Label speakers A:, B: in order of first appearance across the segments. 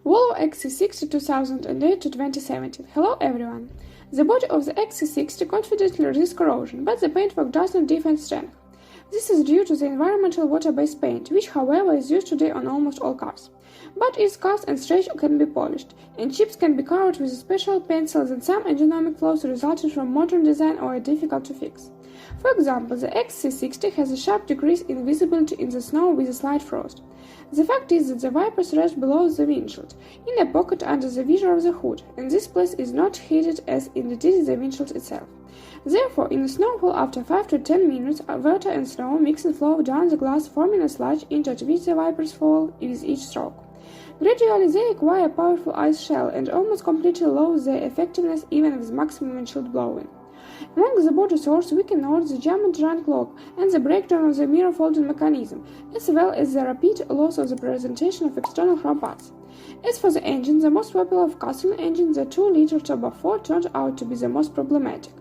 A: VOLVO XC60 2008 to 2017. Hello everyone! The body of the XC60 confidently resists corrosion, but the paintwork does not defend strength. This is due to the environmental water-based paint, which however is used today on almost all cars. But its cast and stretch can be polished, and chips can be covered with special pencils and some ergonomic flaws resulting from modern design or are difficult to fix. For example, the XC60 has a sharp decrease in visibility in the snow with a slight frost. The fact is that the wipers rest below the windshield, in a pocket under the visor of the hood, and this place is not heated as indicates the windshield itself. Therefore, in a snowfall after 5 to 10 minutes, water and snow mix and flow down the glass, forming a sludge into which the wipers fall with each stroke. Gradually, they acquire a powerful ice shell and almost completely lose their effectiveness even with maximum windshield blowing. Among the body sores, we can note the jammed trunk lock and the breakdown of the mirror folding mechanism, as well as the rapid loss of the presentation of external chrome parts. As for the engine, the most popular of gasoline engines, the 2-liter Turbo 4, turned out to be the most problematic.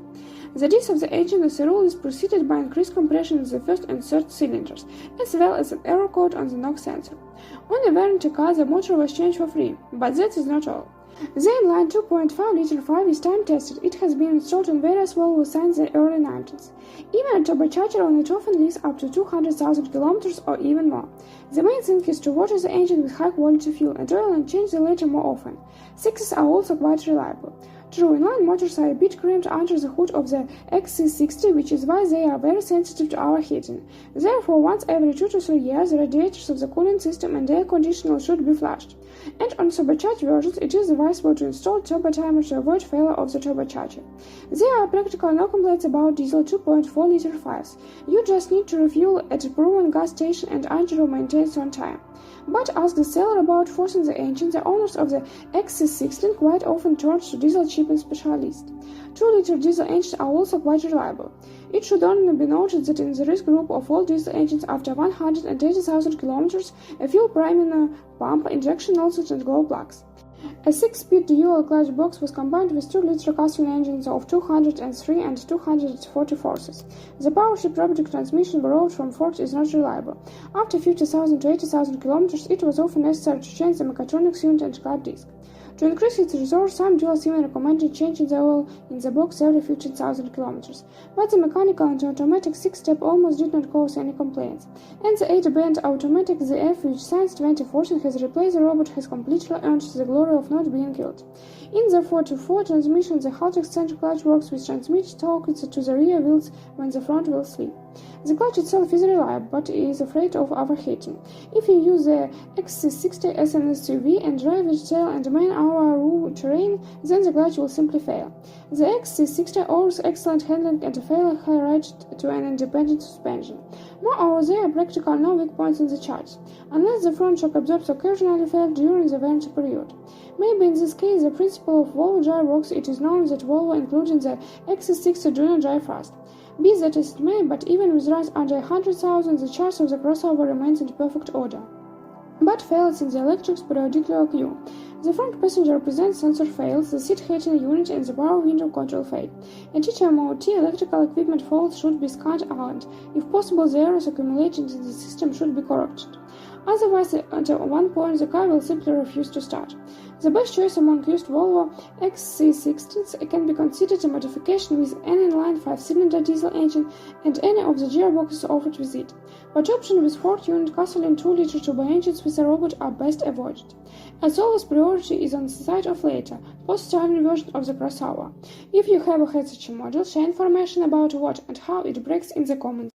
A: The death of the engine as a rule is preceded by increased compression in the first and third cylinders, as well as an error code on the NOx sensor. On a warranty car, the motor was changed for free, but that is not all. The inline 2.5-liter 5 is time-tested. It has been installed on various Volvo since the early 90s. Even a turbocharger on it often lives up to 200,000 kilometers or even more. The main thing is to water the engine with high-quality fuel and oil and change the latter more often. 6s are also quite reliable. True, inline motors are a bit cramped under the hood of the XC60, which is why they are very sensitive to our heating. Therefore, once every 2 to 3 years, the radiators of the cooling system and air conditioner should be flushed. And on turbocharged versions, it is advisable to install turbo timer to avoid failure of the turbocharger. There are practically no complaints about diesel 2.4-liter 5s. You just need to refuel at a proven gas station and ensure maintenance on time. But ask the seller about forcing the engine. The owners of the XC60 quite often turn to diesel chipping specialists. 2-liter diesel engines are also quite reliable. It should only be noted that in the risk group of all diesel engines after 180,000 kilometers, a fuel priming pump, injection nozzles and glow plugs. A 6-speed dual-clutch box was combined with 2-liter gasoline engines of 203 and 240 forces. The power-shift robotic transmission borrowed from Ford is not reliable. After 50,000 to 80,000 kilometers, it was often necessary to change the mechatronics unit and car disc. To increase its resource, some dealers even recommended changing the oil in the box every 15,000 kilometers. But the mechanical and automatic 6-step almost did not cause any complaints. And the 8-band automatic ZF, which since 2014 has replaced the robot, has completely earned the glory of not being killed. In the 4x4 transmission, the Haldex center clutch works with transmit torque to the rear wheels when the front wheels slip. The clutch itself is reliable, but is afraid of overheating. If you use the XC60 as an SUV and drive its tail and main our terrain, then the clutch will simply fail. The XC60 offers excellent handling and a fairly high ride to an independent suspension. Moreover, there are practically no weak points in the charts, unless the front shock absorbs occasionally failed during the warranty period. Maybe in this case the principle of Volvo drive works. It is known that Volvo, including the XC60, do not drive fast. Be that as it may, but even with runs under 100,000, the chassis of the crossover remains in perfect order. But failures in the electrics periodically occur. The front passenger present sensor fails, the seat heating unit and the power window control fail. At each MOT, electrical equipment faults should be scanned out. If possible, the errors accumulated in the system should be corrected. Otherwise, at one point, the car will simply refuse to start. The best choice among used Volvo XC60s can be considered a modification with an inline 5-cylinder diesel engine and any of the gearboxes offered with it. But options with 4-unit gasoline 2-liter turbo engines with a robot are best avoided. As always, priority is on the side of later, post-styling version of the crossover. If you have had such a model, share information about what and how it breaks in the comments.